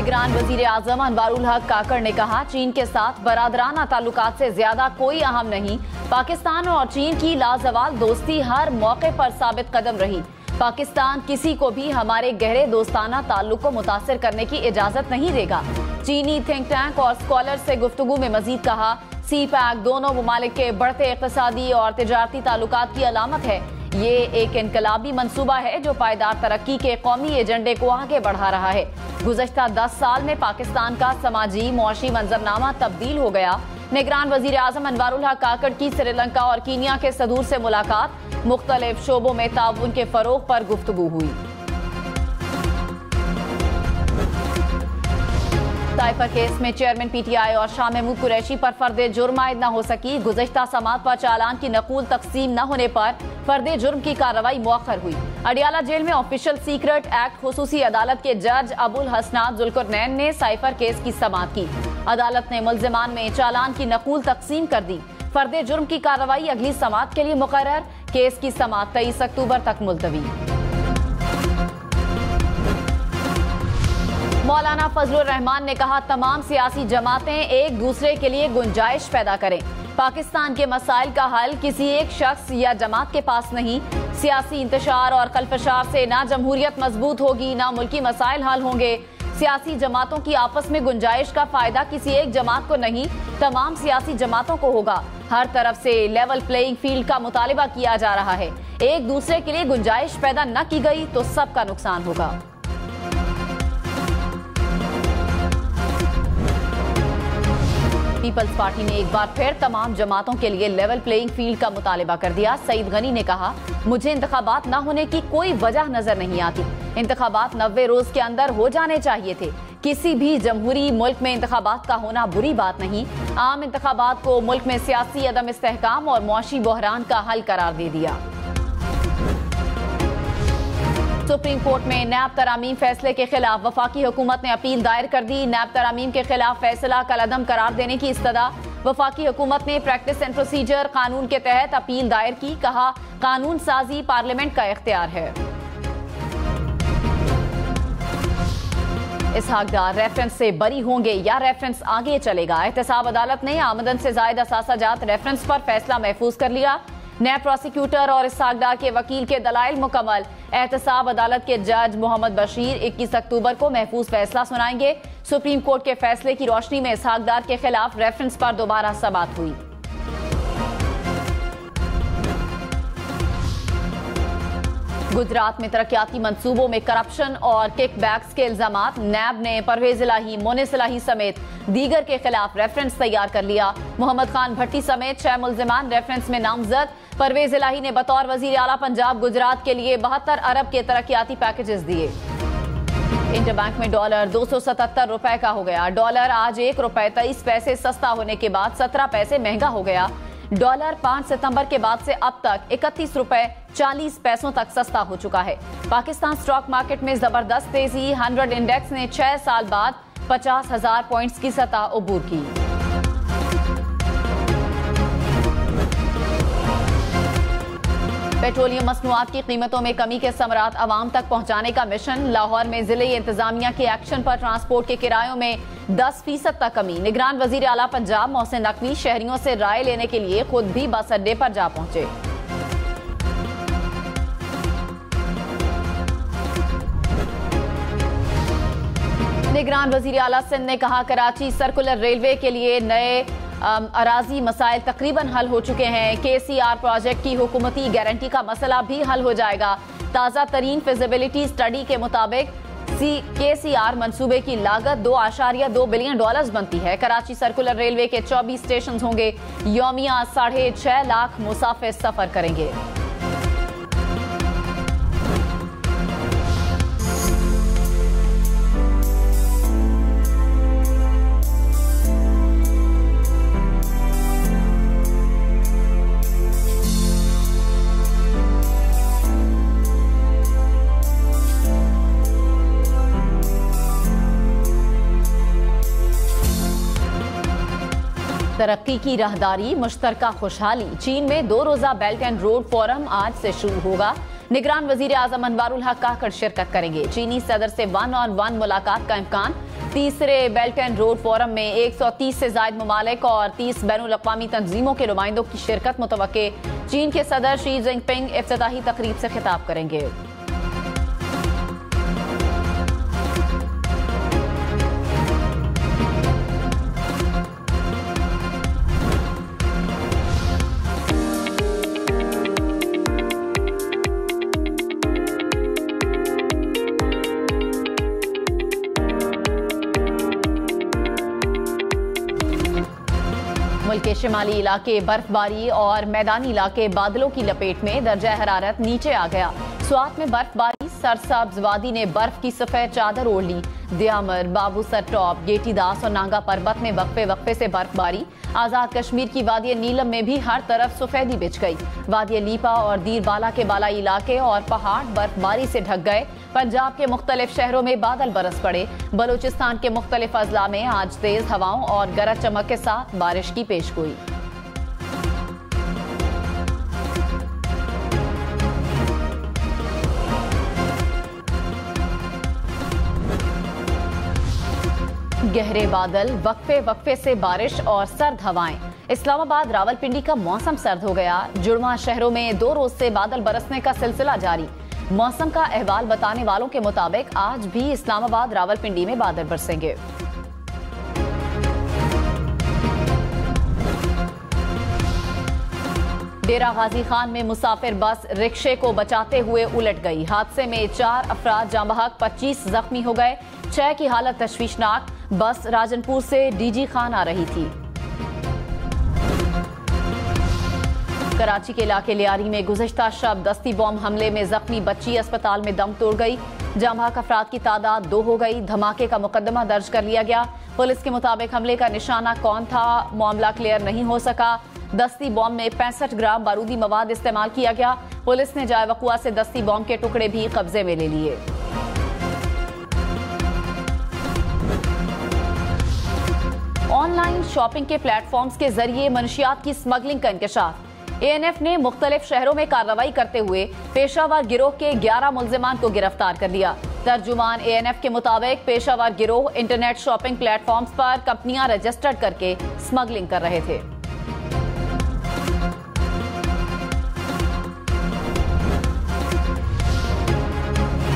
निगरान वजीर आजम अनवारुल हक काकड़ ने कहा, चीन के साथ बरादराना ताल्लुकात से ज्यादा कोई अहम नहीं। पाकिस्तान और चीन की लाजवाल दोस्ती हर मौके पर साबित कदम रही। पाकिस्तान किसी को भी हमारे गहरे दोस्ताना ताल्लुक को मुतासिर करने की इजाजत नहीं देगा। चीनी थिंक टैंक और स्कॉलर से गुफ्तगू में मजीद कहा, सी पैक दोनों ममालिक के बढ़ते इक़्तिसादी और तिजारती ताल्लुकात की अलामत है। ये एक इनकलाबी मंसूबा है जो पायदार तरक्की के कौमी एजेंडे को आगे बढ़ा रहा है। गुज़श्ता 10 साल में पाकिस्तान का समाजी मुआशी मंजरनामा तब्दील हो गया। निगरान वजीर आजम अनवारुल हक काकड़ की श्रीलंका और कीनिया के सदूर से मुलाकात, मुख्तलिफ शोबों में ताउन के फरोग पर गुफ्तगू हुई। साइफर केस में चेयरमैन पीटीआई और शाह महमूद कुरैशी पर फर्दे जुर्म आयद न हो सकी। गुज़श्ता समात पर चालान की नकूल तकसीम न होने पर फर्दे जुर्म की कार्रवाई मुअख्खर हुई। अडियाला जेल में ऑफिशियल सीक्रेट एक्ट खुसूसी अदालत के जज अबुल हसनात जुल्करनैन ने साइफर केस की समात की। अदालत ने मुल्जिमान में चालान की नकूल तकसीम कर दी। फर्दे जुर्म की कार्रवाई अगली समात के लिए मुकर्रर। केस की समात 23 अक्टूबर तक मुलतवी। मौलाना फजलुर रहमान ने कहा, तमाम सियासी जमातें एक दूसरे के लिए गुंजाइश पैदा करें। पाकिस्तान के मसाइल का हल किसी एक शख्स या जमात के पास नहीं। सियासी इंतशार और कलफशार से ना जमहूरियत मजबूत होगी, ना मुल्की मसाइल हल होंगे। सियासी जमातों की आपस में गुंजाइश का फायदा किसी एक जमात को नहीं, तमाम सियासी जमातों को होगा। हर तरफ से लेवल प्लेइंग फील्ड का मुतालिबा किया जा रहा है। एक दूसरे के लिए गुंजाइश पैदा न की गई तो सबका नुकसान होगा। पीपल्स पार्टी ने एक बार फिर तमाम जमातों के लिए लेवल प्लेइंग फील्ड का मुतालिबा कर दिया। सईद गनी ने कहा, मुझे इंतखाबात न होने की कोई वजह नजर नहीं आती। इंतखाबात 90 रोज के अंदर हो जाने चाहिए थे। किसी भी जमहूरी मुल्क में इंतखाबात का होना बुरी बात नहीं। आम इंतखाबात को मुल्क में सियासी अदम इस्तेहकाम और मुआशी बहरान का हल करार दे दिया। सुप्रीम कोर्ट में नैब तरामीम फैसले के खिलाफ वफाकी हुकूमत ने अपील दायर कर दी। नैब तरामीम के खिलाफ फैसला कलअदम करार देने की इस्तदा। वफाकी हुकूमत ने प्रैक्टिस एंड प्रोसीजर कानून के तहत अपील दायर की। कहा, कानून साजी पार्लियामेंट का इख्तियार है। इसहाक डार रेफरेंस से बरी होंगे या रेफरेंस आगे चलेगा। एहतसाब अदालत ने आमदन से जायद असासाजात रेफरेंस पर फैसला महफूज कर लिया। नैब प्रोसिक्यूटर और इसहाक डार के वकील के दलाइल मुकम्मल। एहतसाब अदालत के जज मोहम्मद बशीर 21 अक्टूबर को महफूज फैसला सुनाएंगे। सुप्रीम कोर्ट के फैसले की रोशनी में इसहाक डार के खिलाफ रेफरेंस पर दोबारा समाअत हुई। गुजरात में तरक्याती मंसूबों में करप्शन और किकबैक्स के इल्जामात। नैब ने परवेज इलाही, मोनिस इलाही समेत दीगर के खिलाफ रेफरेंस तैयार कर लिया। मोहम्मद खान भट्टी समेत 6 मुल्जिमान रेफरेंस में नामजद। परवेज इलाही ने बतौर वजीर आला पंजाब गुजरात के लिए 72 अरब के तरक्याती पैकेजेस दिए। इंटर बैंक में डॉलर 277 रुपए का हो गया। डॉलर आज 1 रुपए 23 पैसे सस्ता होने के बाद 17 पैसे महंगा हो गया। डॉलर 5 सितंबर के बाद से अब तक 31 रुपए 40 पैसों तक सस्ता हो चुका है। पाकिस्तान स्टॉक मार्केट में जबरदस्त तेजी। 100 इंडेक्स ने 6 साल बाद 50,000 पॉइंट्स की सतह अबूर की। पेट्रोलियम मसनूआत की कीमतों में कमी के समरात अवाम तक पहुंचाने का मिशन। लाहौर में जिले इंतजामिया के एक्शन पर ट्रांसपोर्ट के किरायों में 10% तक कमी। निगरान वजीर आला पंजाब मोहसिन नकवी शहरियों से राय लेने के लिए खुद भी बस अड्डे पर जा पहुंचे। निगरान वजीर आला सिंध ने कहा, कराची सर्कुलर रेलवे के लिए नए अराजी मसाइल तकरीबन हल हो चुके हैं। KCR प्रोजेक्ट की हुकूमती गारंटी का मसला भी हल हो जाएगा। ताज़ा तरीन फिजिबिलिटी स्टडी के मुताबिक KCR मंसूबे की लागत $2.2 बिलियन बनती है। कराची सर्कुलर रेलवे के 24 स्टेशन होंगे। यौमिया 6.5 लाख मुसाफिर सफर करेंगे। तरक्की की राहदारी, मुश्तरका खुशहाली। चीन में 2 रोजा बेल्ट एंड रोड फोरम आज से शुरू होगा। निगरान वजीर आजम अनवारुल हक काकड़ शिरकत करेंगे। चीनी सदर से 1-on-1 मुलाकात का इम्कान। तीसरे बेल्ट एंड रोड फोरम में 130 से ज्यादा ममालिक और 30 बैनुल-अक़वामी तंजीमों के नुमाइंदों की शिरकत मुतवक्के। चीन के सदर शी जिनपिंग इफ्तिताही तकरीब से खिताब करेंगे। मुल्क के शिमाली इलाके बर्फबारी और मैदानी इलाके बादलों की लपेट में। दर्जा हरारत नीचे आ गया। स्वात में बर्फबारी, सरसब्ज वादी ने बर्फ की सफेद चादर ओढ़ ली। दियामर, बाबूसर टॉप, गेटी दास और नांगा पर्वत में वक्फे वक्फे से बर्फबारी। आजाद कश्मीर की वादी नीलम में भी हर तरफ सफेदी बिछ गई। वादी लीपा और दीरबाला के बालाई इलाके और पहाड़ बर्फबारी से ढक गए। पंजाब के मुख्तलिफ शहरों में बादल बरस पड़े। बलूचिस्तान के मुख्तलिफ अजला में आज तेज हवाओं और गरज चमक के साथ बारिश की पेशगोई। गहरे बादल, वक्फे वक्फे से बारिश और सर्द हवाएं। इस्लामाबाद रावलपिंडी का मौसम सर्द हो गया। जुड़वा शहरों में 2 रोज से बादल बरसने का सिलसिला जारी। मौसम का अहवाल बताने वालों के मुताबिक आज भी इस्लामाबाद रावलपिंडी में बादल बरसेंगे। डेरा गाजी खान में मुसाफिर बस रिक्शे को बचाते हुए उलट गई। हादसे में 4 अफराद जाँ बहक, 25 जख्मी हो गए। 6 की हालत तशवीशनाक। बस राजनपुर से डीजी खान आ रही थी। कराची के इलाके लियारी में गुज़िश्ता शब दस्ती बॉम्ब हमले में जख्मी बच्ची अस्पताल में दम तोड़ गई। जाँ बहक अफराद की तादाद 2 हो गई। धमाके का मुकदमा दर्ज कर लिया गया। पुलिस के मुताबिक हमले का निशाना कौन था, मामला क्लियर नहीं हो सका। दस्ती बॉम्ब में 65 ग्राम बारूदी मवाद इस्तेमाल किया गया। पुलिस ने जाए वक़ुआ से दस्ती बॉम्ब के टुकड़े भी कब्जे में ले लिए। ऑनलाइन शॉपिंग के प्लेटफॉर्म्स के जरिए मनशियात की स्मगलिंग का इंकशाफ। एएनएफ ने मुख्तलिफ शहरों में कार्रवाई करते हुए पेशावर गिरोह के 11 मुल्जिमान को गिरफ्तार कर लिया। तर्जुमान एएनएफ के मुताबिक पेशावर गिरोह इंटरनेट शॉपिंग प्लेटफॉर्म्स पर कंपनियां रजिस्टर्ड करके स्मगलिंग कर रहे थे।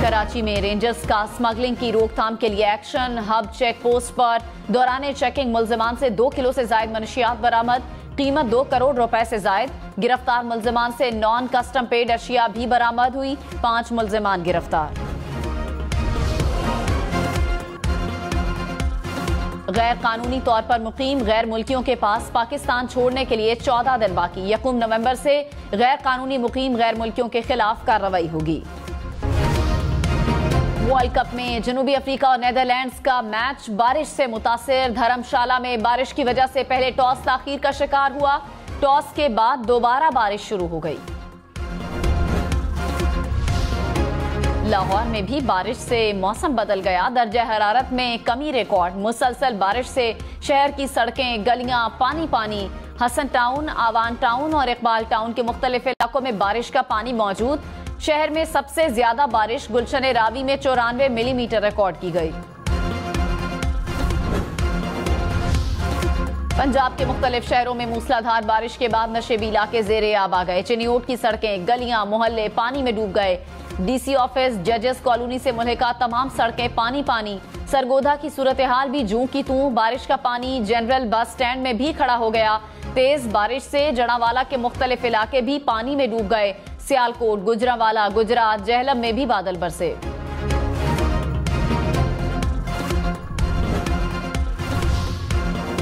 कराची में रेंजर्स का स्मगलिंग की रोकथाम के लिए एक्शन। हब चेक पोस्ट पर दौरान चेकिंग मुल्जिमान से 2 किलो से जायद मनशियात बरामद। कीमत 2 करोड़ रुपए से जायद। गिरफ्तार मुल्जिमान से नॉन कस्टम पेड अशिया भी बरामद हुई। 5 मुल्जिमान गिरफ्तार। गैर कानूनी तौर पर मुकीम गैर मुल्कियों के पास पाकिस्तान छोड़ने के लिए 14 दिन बाकी। 1 नवंबर से गैर कानूनी मुकीम गैर मुल्कियों के खिलाफ कार्रवाई होगी। वर्ल्ड कप में जनूबी अफ्रीका और नीदरलैंड्स का मैच बारिश से मुतासिर। धर्मशाला में बारिश की वजह से पहले टॉस ताखीर का शिकार हुआ। टॉस के बाद दोबारा बारिश शुरू हो गई। लाहौर में भी बारिश से मौसम बदल गया। दर्जा हरारत में कमी रिकॉर्ड। मुसलसल बारिश से शहर की सड़कें, गलियां पानी पानी। हसन टाउन, आवान टाउन और इकबाल टाउन के मुख्तलिफ इलाकों में बारिश का पानी मौजूद। शहर में सबसे ज्यादा बारिश गुलशन रावी में 94 मिलीमीटर रिकॉर्ड की गई। पंजाब के मुख्तलिफ शहरों में मूसलाधार बारिश के बाद नशेबी इलाके जेरे आब आ गए। चिन्योट की सड़कें, गलियां, मोहल्ले पानी में डूब गए। डीसी ऑफिस, जजेस कॉलोनी से मुल्हिका तमाम सड़कें पानी पानी। सरगोधा की सूरत हाल भी जूं की तूं। बारिश का पानी जनरल बस स्टैंड में भी खड़ा हो गया। तेज बारिश से जड़ावाला के मुख्तलिफ इलाके भी पानी में डूब गए। सियालकोट, गुजरावाला, गुजरात, जहलम में भी बादल बरसे।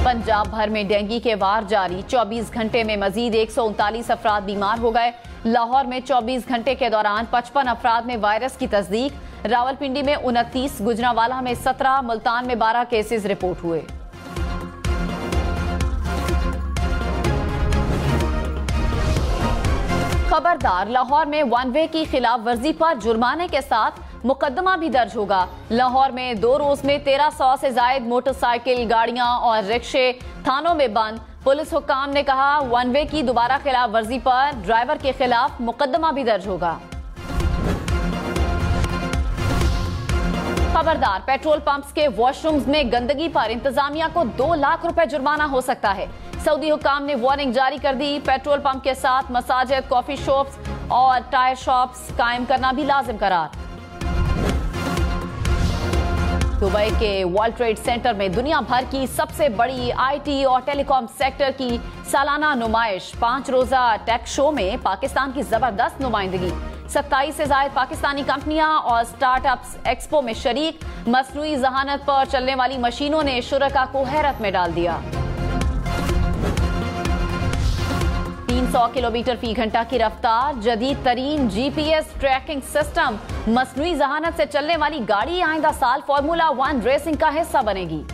पंजाब भर में डेंगू के वार जारी। 24 घंटे में मजीद 139 अफराद बीमार हो गए। लाहौर में 24 घंटे के दौरान 55 अफराद में वायरस की तस्दीक। रावलपिंडी में 29, गुजरावाला में 17, मुल्तान में 12 केसेस रिपोर्ट हुए। खबरदार, लाहौर में 1 वे की खिलाफ वर्जी पर जुर्माने के साथ मुकदमा भी दर्ज होगा। लाहौर में 2 रोज में 1300 से जायद मोटरसाइकिल, गाड़ियां और रिक्शे थानों में बंद। पुलिस हुक्काम ने कहा 1 वे की दोबारा खिलाफ वर्जी पर ड्राइवर के खिलाफ मुकदमा भी दर्ज होगा। खबरदार, पेट्रोल पंप्स के वॉशरूम्स में गंदगी पर इंतजामिया को 2 लाख रुपए जुर्माना हो सकता है। सऊदी हुकाम ने वार्निंग जारी कर दी। पेट्रोल पंप के साथ मसाजिद, कॉफी शॉप्स और टायर शॉप्स कायम करना भी लाजिम करार। दुबई के वर्ल्ड ट्रेड सेंटर में दुनिया भर की सबसे बड़ी आईटी और टेलीकॉम सेक्टर की सालाना नुमाइश 5 रोजा टेक शो में पाकिस्तान की जबरदस्त नुमाइंदगी। 27 से ज्यादा पाकिस्तानी कंपनियां और स्टार्टअप्स एक्सपो में शरीक। मसनूई जहानत पर चलने वाली मशीनों ने शुरका को हैरत में डाल दिया। 300 किलोमीटर फी घंटा की रफ्तार, जदीद तरीन जीपीएस ट्रैकिंग सिस्टम, मसनूई जहानत से चलने वाली गाड़ी आइंदा साल फॉर्मूला 1 रेसिंग का हिस्सा बनेगी।